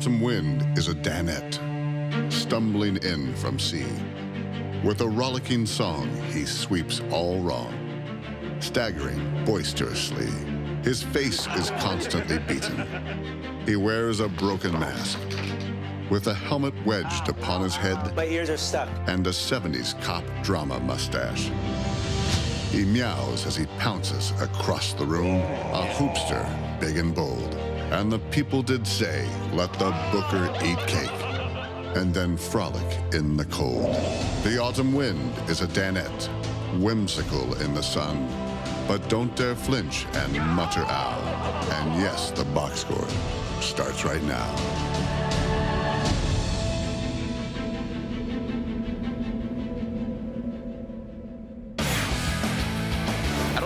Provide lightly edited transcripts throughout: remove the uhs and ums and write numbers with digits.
autumn wind is a Danette, stumbling in from sea. With a rollicking song, he sweeps all wrong, staggering boisterously. His face is constantly beaten. He wears a broken mask, with a helmet wedged upon his head. My ears are stuck. And a 70s cop drama mustache. He meows as he pounces across the room, a hoopster, big and bold. And the people did say, let the booker eat cake, and then frolic in the cold. The autumn wind is a Danette, whimsical in the sun, but don't dare flinch and mutter ow. And yes, the box score starts right now.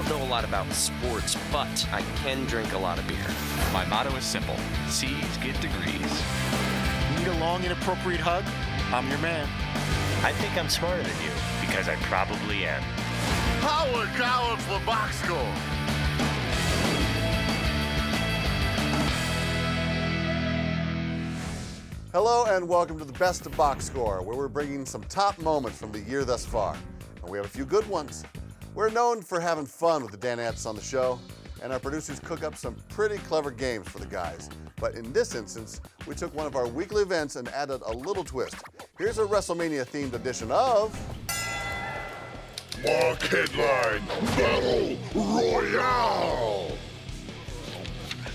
A lot about sports, but I can drink a lot of beer. My motto is simple: C's get degrees. Need a long, inappropriate hug? I'm your man. I think I'm smarter than you, because I probably am. Howard Coward for box score. Hello and welcome to the Best of Box Score, where we're bringing some top moments from the year thus far. And we have a few good ones. We're known for having fun with the Danettes on the show, and our producers cook up some pretty clever games for the guys. But in this instance, we took one of our weekly events and added a little twist. Here's a WrestleMania-themed edition of... Mark headline, Battle Royale!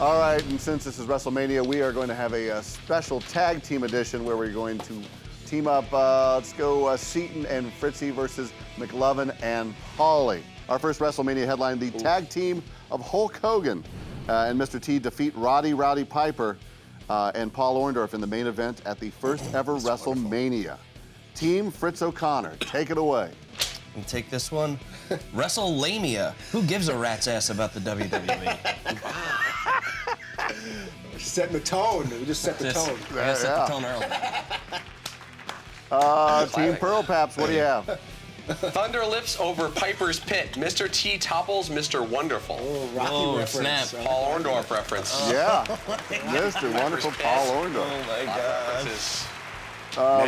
All right, and since this is WrestleMania, we are going to have a special tag team edition where we're going to team up, let's go Seaton and Fritzy versus McLovin and Paulie. Our first WrestleMania headline, the tag team of Hulk Hogan and Mr. T defeat Roddy Piper and Paul Orndorff in the main event at the first ever WrestleMania. Team Fritz O'Connor, take it away. You take this one. Wrestlemania. Who gives a rat's ass about the WWE? Setting the tone. We just set the tone. Yeah, set the tone early. Team Pearl Paps, what do you have? Thunder Lips over Piper's Pit. Mr. T topples Mr. Wonderful. Oh, Rocky reference. Snap. Paul Orndorff reference. Yeah, Mr. Wonderful Paul Orndorff. Oh my God.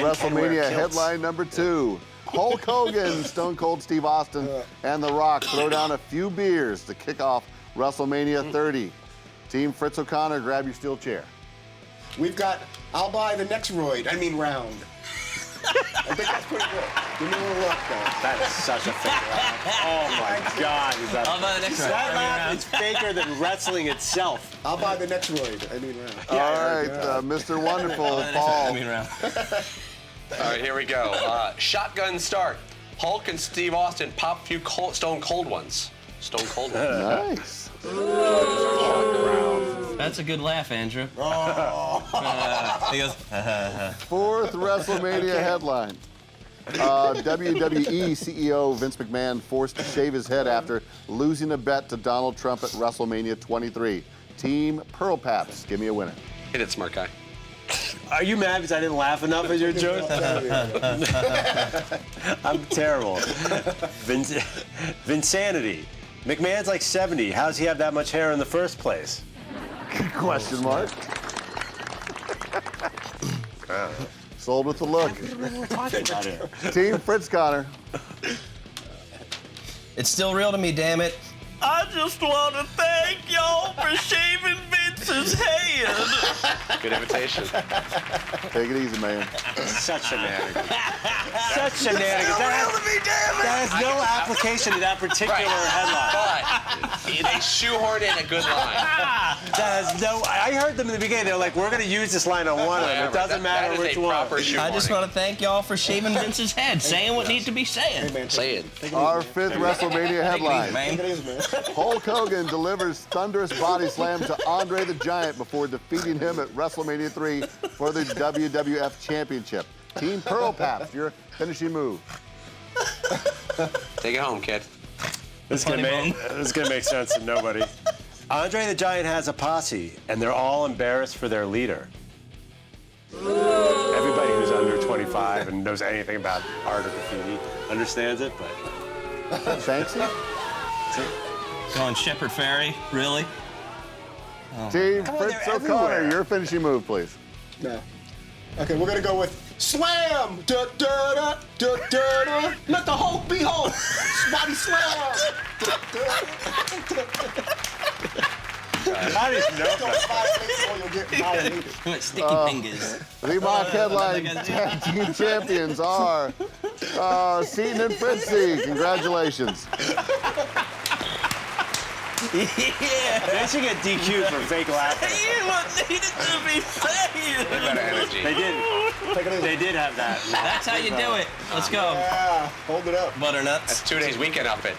WrestleMania headline number 2. Hulk Hogan, Stone Cold Steve Austin, and The Rock throw down a few beers to kick off WrestleMania 30. Team Fritz O'Connor, grab your steel chair. We've got, I'll buy the next round. I think that's pretty good. Give me a little look, though. That is such a fake laugh. Oh my God. Is that, I'll buy the next round. That laugh is faker than wrestling itself. I'll buy the next round. Round. All right, Mr. Wonderful, Paul. All right, here we go. Shotgun start. Hulk and Steve Austin pop a few Stone Cold ones. Stone Cold ones. Nice. That's a good laugh, Andrew. He goes, Fourth WrestleMania headline. WWE CEO Vince McMahon forced to shave his head after losing a bet to Donald Trump at WrestleMania 23. Team Pearl Paps, give me a winner. Hit it, smart guy. Are you mad because I didn't laugh enough at your joke? I'm terrible. Vinsanity. McMahon's like 70. How does he have that much hair in the first place? Question mark. Sold with the look. Team Fritz Connor. it's still real to me, damn it. I just want to thank y'all for shaving Vince's head. Good invitation. Take it easy, man. Such shenanigans. Such shenanigans. That has no application to that particular headline. But they shoehorned in a good line. That has no. I heard them in the beginning. They're like, we're going to use this line on one of them. It doesn't matter which one. I just want to thank y'all for shaving Vince's head, saying what needs to be said. Hey, man, Say it. Our fifth WrestleMania headline. Man. Hulk Hogan delivers thunderous body slam to Andre the Giant before defeating him at WrestleMania 3 for the WWF Championship. Team Pearl Paps, your finishing move. Take it home, kid. This is going to make sense to nobody. Andre the Giant has a posse, and they're all embarrassed for their leader. Everybody who's under 25 and knows anything about art or graffiti understands it, but... Fancy? Going Shepherd Ferry, really? Team Fritz O'Connor, your finishing move, please. No. Okay, we're gonna go with slam! Da da da da da da. Let the Hulk be Hulk! Body slam! Da, da, da. How do you know Don't that? violate or you'll get violated. Sticky fingers. The mock headline tag team champions are Seaton and Fritzy. Congratulations. Yeah. They should get DQ'd for fake laughing. Here's what needed to be said. Better energy. They did have that. That's how you do it. Let's go. Yeah, hold it up. Butternuts. That's 2 days weekend outfit.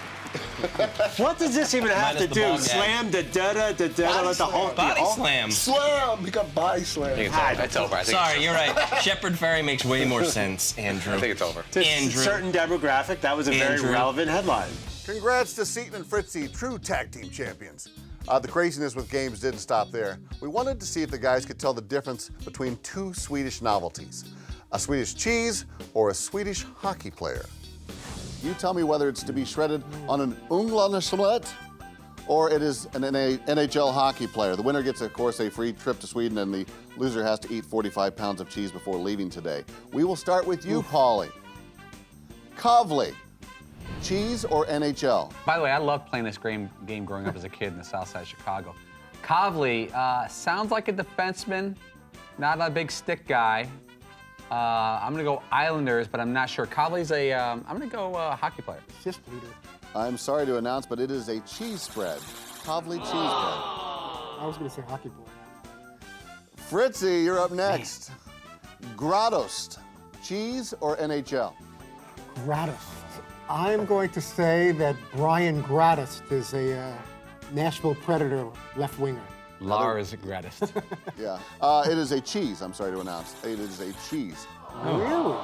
What does this even have Minus to the do? ball gag. Slam da da da da da. Body Let the Hulk be Body Hulk. slam. Slam! He got body slam. I think it's over. It's over. I think Sorry, you're right. Shepherd Ferry makes way more sense, Andrew. I think it's over. To a Andrew. certain demographic, that was a very Andrew. relevant headline. Congrats to Seaton and Fritzy, true tag team champions. The craziness with games didn't stop there. We wanted to see if the guys could tell the difference between two Swedish novelties, a Swedish cheese or a Swedish hockey player. You tell me whether it's to be shredded on an Unglandsrulett or it is an NHL hockey player. The winner gets, of course, a free trip to Sweden, and the loser has to eat 45 pounds of cheese before leaving today. We will start with you, Paulie. Kavli, cheese or NHL? By the way, I loved playing this game growing up as a kid in the south side of Chicago. Kavli sounds like a defenseman, not a big stick guy. I'm going to go Islanders, but I'm not sure. Kavli's I'm going to go hockey player. Assist leader. I'm sorry to announce, but it is a cheese spread. Kavli cheese spread. I was gonna say hockey player. Fritzy, you're up next. Gradost, cheese or NHL? Gratis. I'm going to say that Brian Gratis is a Nashville Predator left winger. Lars Gradist. Yeah. It is a cheese, I'm sorry to announce. It is a cheese. Really?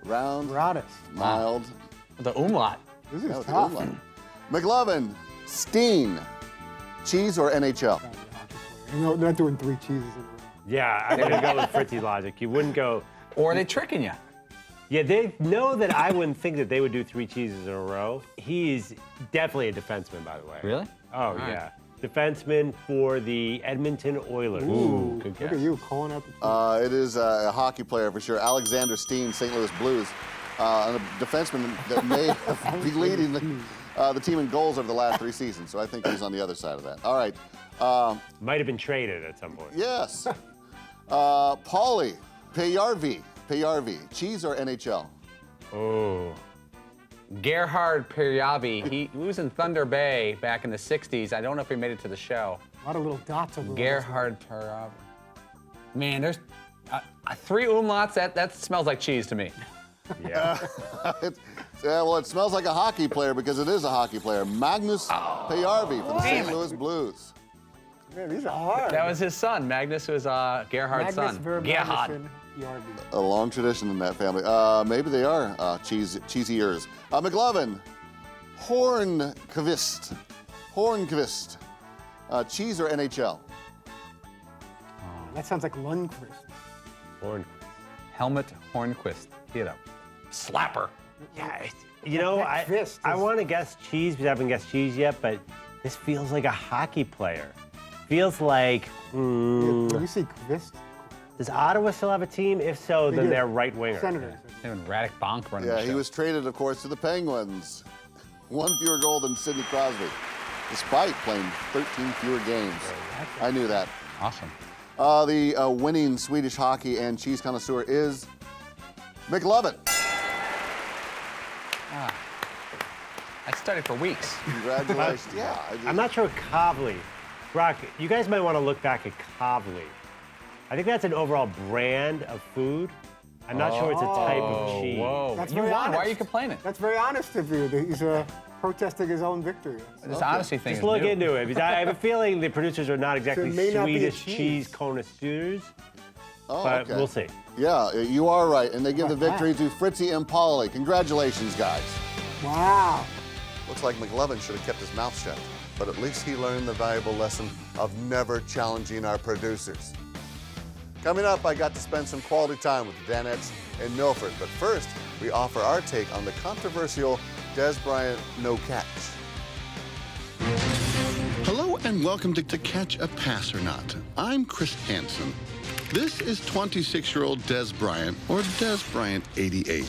Round, Gratis. mild. The umlaut. This Yeah, is with the tough. umlaut. McLovin, Steen, cheese or NHL? You know, they're not doing 3 cheeses in a row. Yeah, I'm gonna go with Fritzy's logic. You wouldn't go. Or are they tricking you? Yeah, they know that I wouldn't think that they would do 3 cheeses in a row. He's definitely a defenseman, by the way. Really? Oh, yeah. Defenseman for the Edmonton Oilers. Ooh, good Look guess. at you calling out the It is a hockey player for sure. Alexander Steen, St. Louis Blues. And a defenseman that may be leading the team in goals over the last 3 seasons. So I think he's on the other side of that. All right. Might have been traded at some point. Yes. Paulie, Payarvi, cheese or NHL? Oh. Gerhard Perjavi. He was in Thunder Bay back in the 60s. I don't know if he made it to the show. a lot of little dots over Gerhard Perjavi. Man, there's 3 umlauts. That smells like cheese to me. Yeah. Well, it smells like a hockey player because it is a hockey player. Magnus Payarvi from the St. Louis Blues. Man, these are hard. That was his son. Magnus was Gerhard's son. Gerhard. A long tradition in that family. Maybe they are cheesy ears. McLovin, Hornqvist, cheese or NHL? That sounds like Lundqvist. Horn. Helmut Hornquist. Get up. Slapper. Yeah, you know, That fist I is- want to guess cheese because I haven't guessed cheese yet, but this feels like a hockey player. Feels like, When you see Kvist, does Ottawa still have a team? If so, They then do. they're right winger. Senators. Him and Radek Bonk running Yeah, the he show. was traded, of course, to the Penguins. 1 fewer goal than Sidney Crosby, despite playing 13 fewer games. I knew that. Awesome. The winning Swedish hockey and cheese connoisseur is McLovin. I studied for weeks. Congratulations. Yeah. I'm not sure Kavli. Brock, you guys might want to look back at Kavli. I think that's an overall brand of food. I'm not sure it's a type of cheese. Whoa. That's You very won. Why are honest. you complaining? That's very honest of you. He's protesting his own victory. This honesty thing Just is look new. into it, because I have a feeling the producers are not exactly may not be a Swedish cheese. cheese connoisseurs, Oh, but okay. we'll see. Yeah, you are right. And they give the About victory to Fritzy and Paulie. Congratulations, guys. Wow. Looks like McLovin should have kept his mouth shut, but at least he learned the valuable lesson of never challenging our producers. Coming up, I got to spend some quality time with the Danettes in Milford, but first, we offer our take on the controversial Des Bryant no catch. Hello and welcome to Catch a Pass or Not. I'm Chris Hansen. This is 26-year-old Des Bryant, or Des Bryant 88.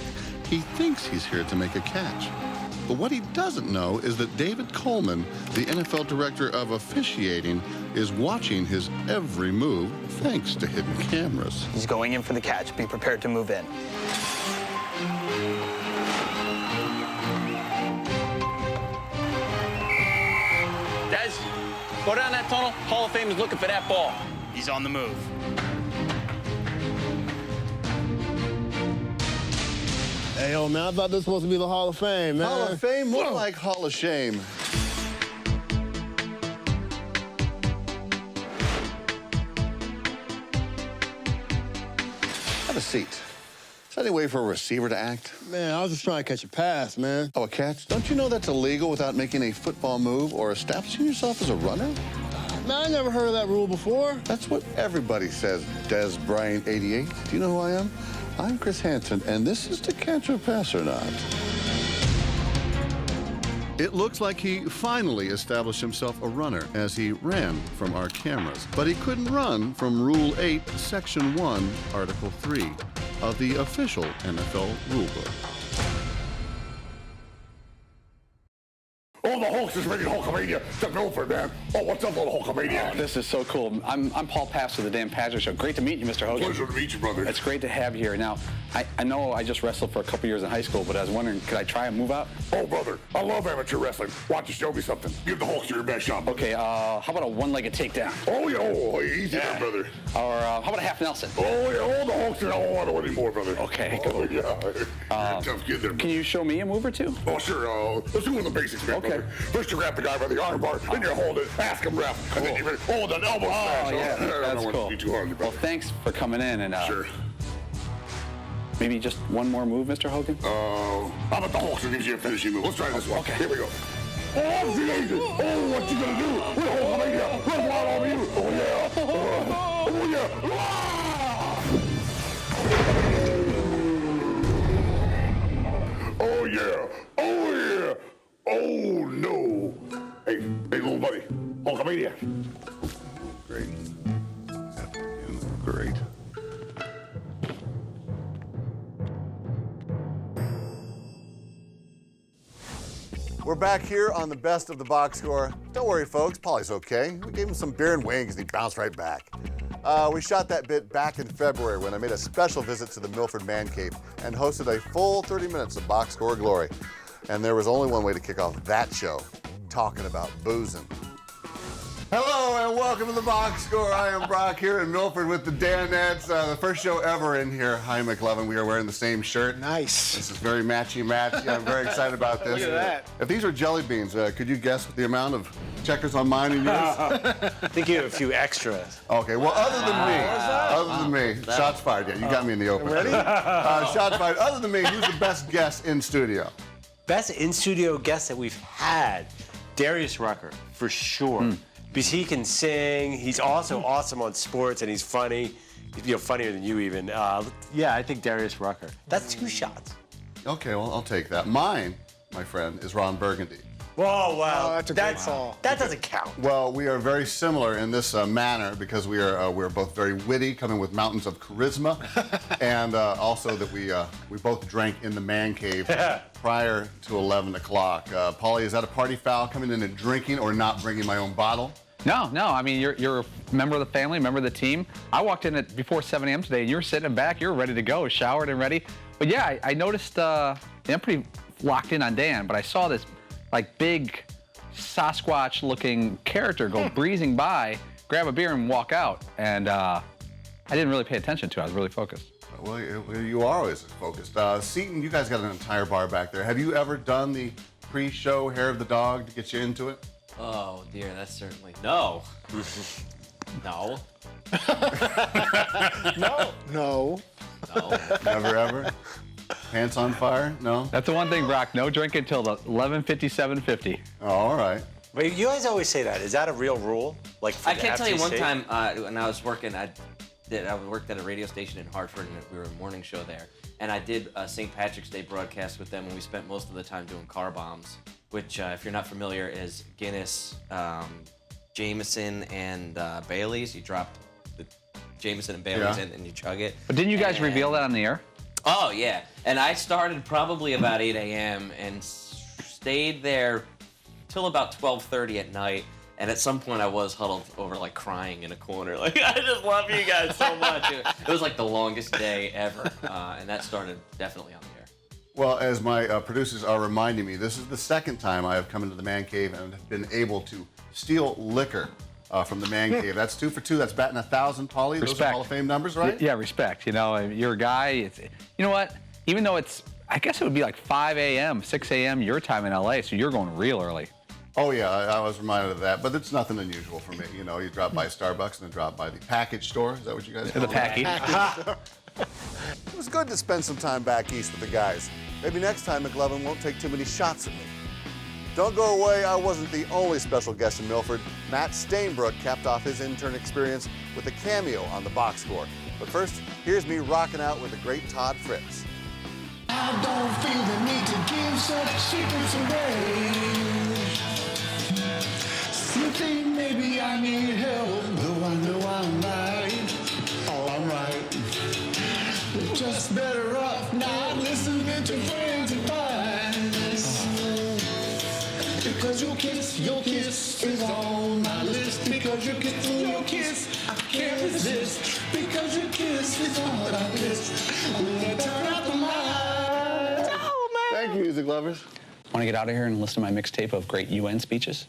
He thinks he's here to make a catch. But what he doesn't know is that David Coleman, the NFL director of officiating, is watching his every move thanks to hidden cameras. He's going in for the catch. Be prepared to move in. Des, go down that tunnel. Hall of Fame is looking for that ball. He's on the move. Hey, yo, man, I thought this was supposed to be the Hall of Fame, man. Hall of Fame? More like Hall of Shame. Have a seat. Is that any way for a receiver to act? Man, I was just trying to catch a pass, man. Oh, a catch? Don't you know that's illegal without making a football move or establishing yourself as a runner? Man, I never heard of that rule before. That's what everybody says, Des Bryant 88. Do you know who I am? I'm Chris Hansen, and this is To Catch a Pass or Not. It looks like he finally established himself a runner as he ran from our cameras. But he couldn't run from Rule 8, Section 1, Article 3 of the official NFL rulebook. Oh, the Hulk's is ready to Hulkamania to Milford, man. Oh, what's up, little Hulkamania? This is so cool. I'm Paul Pastor of the Dan Patrick Show. Great to meet you, Mr. Hogan. Pleasure to meet you, brother. It's great to have you here. Now, I know I just wrestled for a couple years in high school, but I was wondering, could I try a move out? Oh, brother, I love amateur wrestling. Why don't you show me something? Give the Hulkster your best shot. Okay, how about a one-legged takedown? Oh, yeah, oh, easy there, brother. Or how about a half Nelson? Oh, yeah, oh, the Hulkster, I don't want to anymore, brother. Okay, oh, cool. Yeah, you're a tough kid there. Can you show me a move or two? Oh, sure. Let's do one of the basics, man, brother. First, you grab the guy by the arm bar, then you hold it, ask him ref, and then you hold an elbow smash. Oh, yeah, I don't that's want cool. to be too hard, brother. Well, thanks for coming in, and Sure. maybe just one more move, Mr. Hogan? How about the Hulkster gives you a finishing move? Let's try this one. Okay. Here we go. Oh, I'm the agent. Oh, what you gonna do? We're Hulkamania. We're wild over you. Oh, yeah. Oh, yeah. Oh, yeah. Oh, yeah. Oh, no. Hey, little buddy. Hulkamania. Great. Great. We're back here on the Best of the Box Score. Don't worry, folks. Paulie's okay. We gave him some beer and wings, and he bounced right back. We shot that bit back in February when I made a special visit to the Milford Man Cave and hosted a full 30 minutes of Box Score glory. And there was only one way to kick off that show, talking about boozing. Hello and welcome to the Box Score. I am Brock here in Milford with the Danettes. The first show ever in here. Hi, McLovin. We are wearing the same shirt. Nice. This is very matchy-matchy. I'm very excited about this. Look at that. If these were jelly beans, could you guess the amount of checkers on mine and yours? I think you have a few extras. Okay, well, other than me, shots fired. Yeah, you got me in the open. Ready? Shots fired. Other than me, who's the best guest in studio? Best in-studio guest that we've had, Darius Rucker, for sure. Because he can sing, he's also awesome on sports, and he's funny. Funnier than you even. Yeah, I think Darius Rucker. That's 2 shots. Okay, well, I'll take that. Mine, my friend, is Ron Burgundy. Whoa, wow. Oh, that's a great call. That doesn't count. Well, we are very similar in this manner because we're both very witty, coming with mountains of charisma, and also that we both drank in the man cave prior to 11 o'clock. Paulie, is that a party foul, coming in and drinking or not bringing my own bottle? No. I mean, you're a member of the family, member of the team. I walked in at before 7 a.m. today, and you were sitting back. You were ready to go, showered and ready. But yeah, I noticed I'm pretty locked in on Dan, but I saw this big Sasquatch-looking character go breezing by, grab a beer, and walk out. And I didn't really pay attention to it. I was really focused. Well, you are always focused. Seton, you guys got an entire bar back there. Have you ever done the pre-show hair of the dog to get you into it? Oh dear, that's certainly no. No. No. Never ever. Pants on fire? No. That's the one thing, Brock. No drinking until the 11:57:50. Oh, all right. Wait, you guys always say that. Is that a real rule? Like for I the can't tell you one FCC? time when I was working. I worked at a radio station in Hartford, and we were a morning show there. And I did a St. Patrick's Day broadcast with them, and we spent most of the time doing car bombs, which, if you're not familiar, is Guinness, Jameson, and Bailey's. You dropped the Jameson and Bailey's in, and you chug it. But didn't you guys reveal that on the air? Oh, yeah. And I started probably about 8 a.m. and stayed there till about 12:30 at night. And at some point, I was huddled over, like, crying in a corner. Like, I just love you guys so much. It was, like, the longest day ever. And that started definitely on the air. Well, as my producers are reminding me, this is the second time I have come into the man cave and have been able to steal liquor from the man cave. That's 2 for 2. That's batting 1,000, Paulie. Those are Hall of Fame numbers, right? Yeah, respect. You know, you're a guy. You know what? Even though I guess it would be like 5 a.m., 6 a.m. your time in LA, so you're going real early. Oh, yeah, I was reminded of that, but it's nothing unusual for me. You know, you drop by Starbucks and then drop by the package store. Is that what you guys call it? The package. It was good to spend some time back east with the guys. Maybe next time McLovin won't take too many shots at me. Don't go away, I wasn't the only special guest in Milford. Matt Stainbrook capped off his intern experience with a cameo on the box score. But first, here's me rocking out with the great Todd Fritz. I don't feel the need to give such secrets away. You think maybe I need help, though I know I'm right. Oh, I'm right. Just better off not listening to friends' advice. Because your kiss is on my list. Because your kiss, I can't resist. Because your kiss is on my list. Turn out the lights. Oh, man. Thank you, music lovers. Want to get out of here and listen to my mixtape of great UN speeches?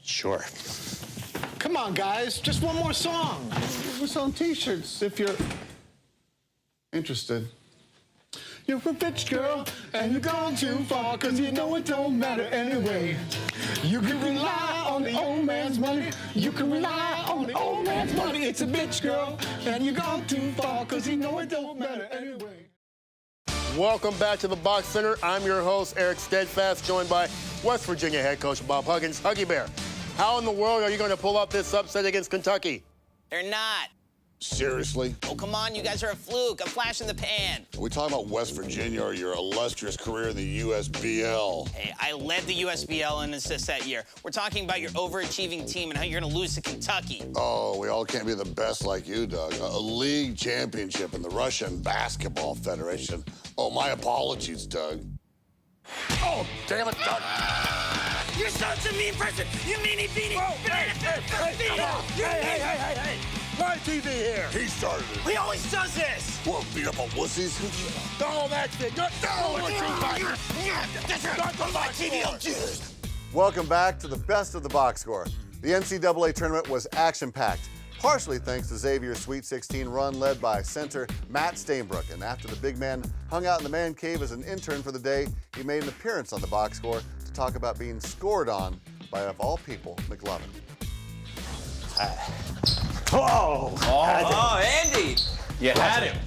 Sure. Come on, guys. Just one more song. We're selling T-shirts if you're interested. You're a bitch girl, and you're gone too far, cause you know it don't matter anyway. You can rely on the old man's money. You can rely on the old man's money. It's a bitch girl, and you're gone too far, cause you know it don't matter anyway. Welcome back to the Box Center. I'm your host, Eric Steadfast, joined by West Virginia head coach Bob Huggins. Huggy Bear, how in the world are you going to pull off this upset against Kentucky? They're not. Seriously? Oh, come on, you guys are a fluke, a flash in the pan. Are we talking about West Virginia or your illustrious career in the USBL? Hey, I led the USBL in assists that year. We're talking about your overachieving team and how you're going to lose to Kentucky. Oh, we all can't be the best like you, Doug. A league championship in the Russian Basketball Federation. Oh, my apologies, Doug. Oh, damn it, Doug. You're such a mean person. You meanie beanie. Hey. My TV here. He started it. He always does this. What, beat up on wussies? No, that's it. No, Welcome back to the best of the box score. The NCAA tournament was action-packed, partially thanks to Xavier's Sweet 16 run led by center Matt Stainbrook. And after the big man hung out in the man cave as an intern for the day, he made an appearance on the box score to talk about being scored on by, of all people, McLovin. Oh, Andy! You had him.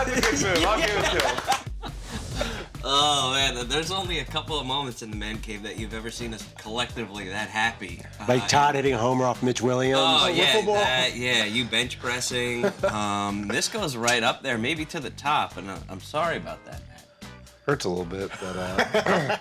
That's a good move. I'll give it to him. Oh, man, there's only a couple of moments in the man cave that you've ever seen us collectively that happy. Like Todd hitting a homer off Mitch Williams. Oh, Wiffle ball. yeah, you bench pressing. This goes right up there, maybe to the top, and I'm sorry about that, man. Hurts a little bit, but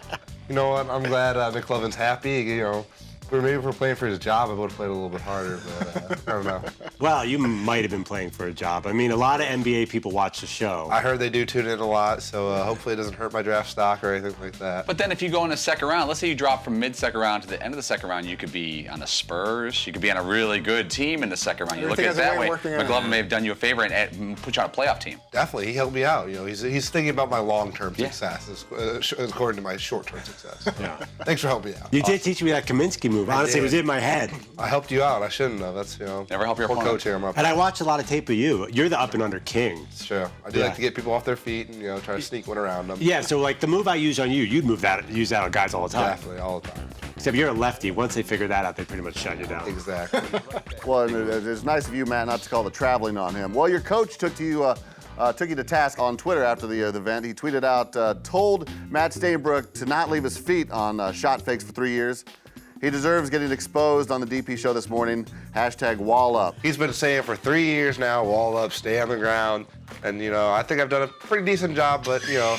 you know what? I'm glad McLovin's happy. You know, if we're playing for his job, I would have played a little bit harder, but I don't know. Well, you might have been playing for a job. I mean, a lot of NBA people watch the show. I heard they do tune in a lot, so hopefully it doesn't hurt my draft stock or anything like that. But then if you go in the second round, let's say you drop from mid-second round to the end of the second round, you could be on the Spurs. You could be on a really good team in the second round. You look at it that way. McLovin may have done you a favor and put you on a playoff team. Definitely, he helped me out. You know, he's thinking about my long-term success, according to my short-term success. Yeah. Thanks for helping me out. You did teach me that Kaminsky move. Honestly, it was in my head. I helped you out. I shouldn't have. That's, you know. Never help your poor opponent. coach here. And I watched a lot of tape of you. You're the up and under king. It's true. I do like to get people off their feet and, you know, try to sneak one around them. Yeah, so like the move I use on you, you'd use that on guys all the time. Definitely, all the time. Except you're a lefty. Once they figure that out, they pretty much shut you down. Exactly. Well, it's nice of you, Matt, not to call the traveling on him. Well, your coach took you to task on Twitter after the event. He tweeted out, told Matt Stainbrook to not leave his feet on shot fakes for 3 years. He deserves getting exposed on the DP show this morning. #wall up. He's been saying for 3 years now, wall up, stay on the ground. And, you know, I think I've done a pretty decent job, but, you know,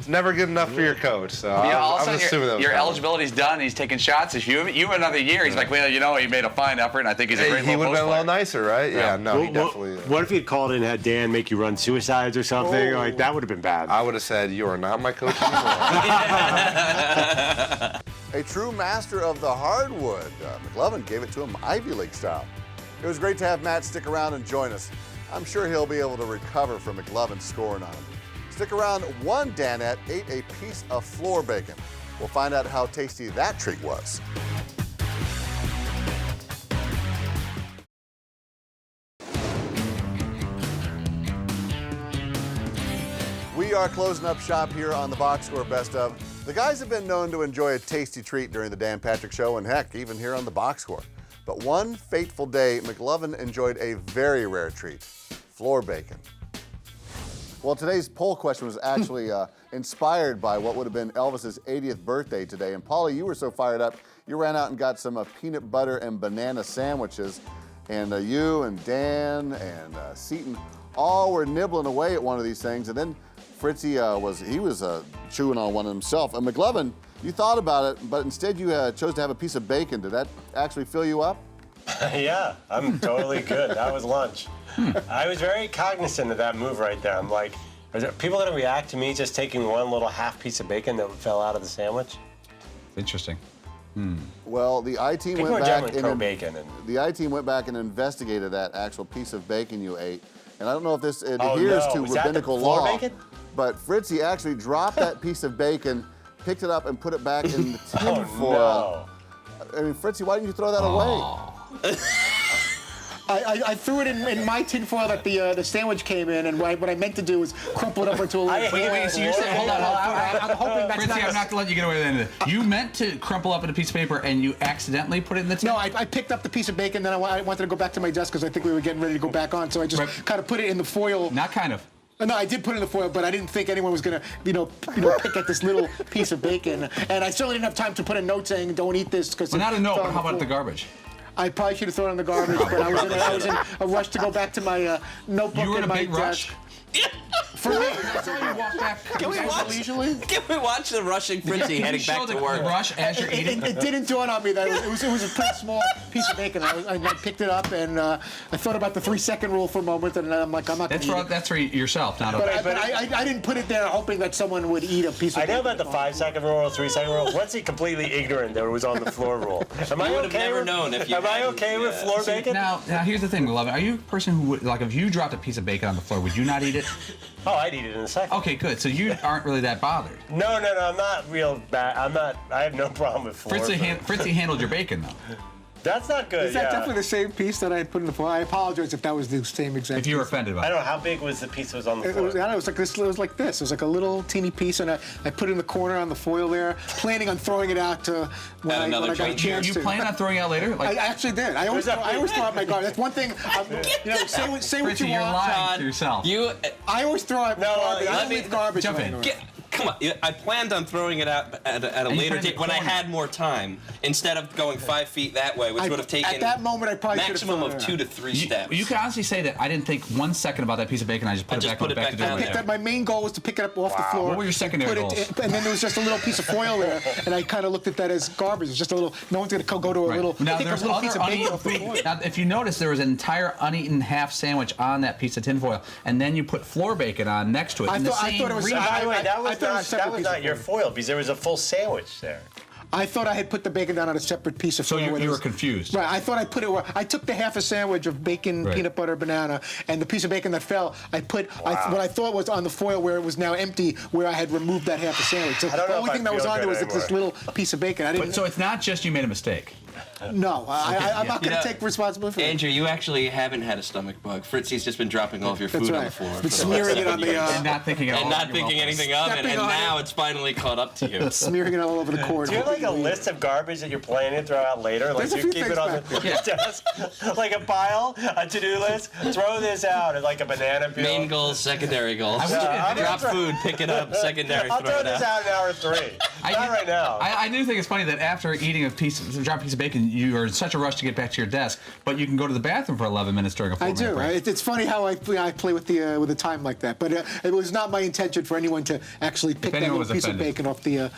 never good enough for your coach. So Yeah, all of a I'm sudden assuming that was your coming. eligibility's done, and he's taking shots. If you have another year, he's like, well, he made a fine effort, and I think he's a great He little would have been a post little nicer, right? Yeah, no, he Well, definitely. What if he had called in and had Dan make you run suicides or something? Oh. Like that would have been bad. I would have said, you are not my coach anymore. A true master of the hardwood. McLovin gave it to him Ivy League style. It was great to have Matt stick around and join us. I'm sure he'll be able to recover from McLovin scoring on him. Stick around. One Danette ate a piece of floor bacon. We'll find out how tasty that treat was. We are closing up shop here on the Box Score Best Of. The guys have been known to enjoy a tasty treat during the Dan Patrick Show, and heck, even here on the Box Score. But one fateful day, McLovin enjoyed a very rare treat, floor bacon. Well, today's poll question was actually inspired by what would have been Elvis's 80th birthday today. And Paulie, you were so fired up, you ran out and got some peanut butter and banana sandwiches. And you and Dan and Seton all were nibbling away at one of these things. And then Fritzy was chewing on one himself. And McLovin, you thought about it, but instead you chose to have a piece of bacon. Did that actually fill you up? Yeah, I'm totally good. That was lunch. I was very cognizant of that move right there. I'm like, are there people going to react to me just taking one little half piece of bacon that fell out of the sandwich? Interesting. Well, the I-team People went are back generally pro-bacon. the I-team went back and investigated that actual piece of bacon you ate. And I don't know if this adheres to Was that the rabbinical floor law, bacon? but Fritzy actually dropped that piece of bacon, picked it up, and put it back in the tin Oh, foil. I mean, Fritzy, why didn't you throw that away? I threw it in my tinfoil that the sandwich came in, and what I meant to do was crumple it up into a little. Wait, so you're saying, hold on. I'm hoping that's Fritzy, I'm not going to let you get away with anything. You meant to crumple up in a piece of paper, and you accidentally put it in the tin? No, I picked up the piece of bacon, then I wanted to go back to my desk because I think we were getting ready to go back on, so I just kind of put it in the foil. Not kind of. No, I did put it in the foil, but I didn't think anyone was gonna, pick at this little piece of bacon, and I certainly didn't have time to put a note saying, "Don't eat this," because. Well, not a note, but how about the garbage? I probably should have thrown it in the garbage, but I was in a rush to go back to my notebook. You were in a my big rush? desk. For me, that's how you walk back. Can we watch the rushing Fritzy heading back to work? Rush as you're eating? It didn't dawn on me that it was a pretty small piece of bacon. I picked it up and I thought about the 3-second rule for a moment, and I'm like, I'm not going to eat it. That's for yourself, not But okay. I didn't put it there hoping that someone would eat a piece of I bacon. know about the 5-second rule, 3-second rule. What's he completely ignorant that it was on the floor rule? Am I would have okay never with, known if you Am I hadn't, okay with floor bacon? Now, here's the thing, beloved. Are you a person who would, like, if you dropped a piece of bacon on the floor, would you not eat it? Oh, I'd eat it in a second. Okay, good. So you aren't really that bothered. No, I'm not real bad. I have no problem with floor. Fritzy handled your bacon, though. That's not good. Is that definitely the same piece that I had put in the foil? I apologize if that was the same exact. If you were piece. offended by I it. don't know how big was the piece that was on the It floor. was, I don't know, it was like this. It was like this. It was like a little teeny piece, and I put it in the corner on the foil there, planning on throwing it out when I got a chance You to. plan on throwing it out later? I actually did. I always throw out my garbage. That's one thing. Say what Fritzy, you you're want. lying to yourself. I always throw out garbage. I don't leave garbage. Jump lying in. around. Come on, I planned on throwing it out at a you later put it in date the when I corner. had more time, instead of going 5 feet that way, which would have taken At that moment, I probably should have maximum thrown of it 2 to 3 steps. You can honestly say that I didn't think 1 second about that piece of bacon. I just put it back on the back to do I picked it. up, my main goal was to pick it up off the floor. What were your secondary put it goals? and then there was just a little piece of foil there, and I kind of looked at that as garbage. It's just a little. No one's gonna go to a little. Now, pick up there's a little other piece of bacon off the uneaten. floor. Now, if you notice, there was an entire uneaten half sandwich on that piece of tinfoil, and then you put floor bacon on next to it. I in the thought same it was. region. By the way, that I was thought it was a not, separate piece of your foil. foil because there was a full sandwich there. I thought I had put the bacon down on a separate piece of So foil. you were confused. Right, I thought I put it where I took the half a sandwich of bacon, Right. peanut butter, banana, and the piece of bacon that fell, I put what I thought was on the foil where it was now empty, where I had removed that half a sandwich. So I don't know the only if thing I that was feel on there good was this little piece of bacon. I didn't. So it's not just you made a mistake. No, I'm not going to take responsibility for that. Andrew, you actually haven't had a stomach bug. Fritzy's just been dropping all of your That's food on right. the floor. Been for smearing the it last on the, 7 years. And not thinking at all. And not You're thinking welcome. anything of it, Stepping and on now it. it's finally caught up to you. Smearing it all over the cord. Do you have like a list of garbage that you're planning to throw out later? Like There's a you few keep it things on the back there. desk, like a pile, a to-do list. Throw this out as like a banana peel. Main goals, secondary goals. Drop food, pick it up, secondary. I'll throw it this out. out in hour 3. Not right now. I do think it's funny that after eating a drop piece of bacon, you are in such a rush to get back to your desk, but you can go to the bathroom for 11 minutes during a 4-minute break. It's funny how I play with the time like that. But it was not my intention for anyone to actually pick that little piece of bacon off the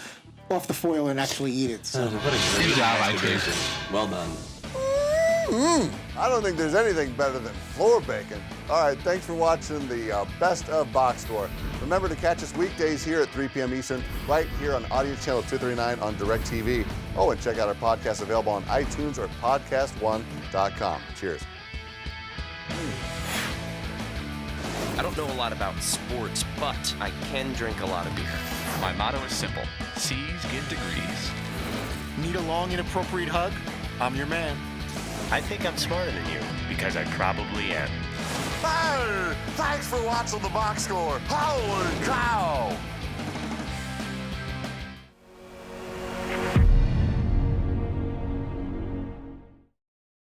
foil and actually eat it. So. Good job, IT. Well done. I don't think there's anything better than floor bacon. All right, thanks for watching the Best of Box Score. Remember to catch us weekdays here at 3 p.m. Eastern, right here on Audience Channel 239 on DirecTV. Oh, and check out our podcast available on iTunes or podcast1.com. Cheers. I don't know a lot about sports, but I can drink a lot of beer. My motto is simple. C's get degrees. Need a long, inappropriate hug? I'm your man. I think I'm smarter than you, because I probably am. Hey, thanks for watching the Box Score. Holy cow!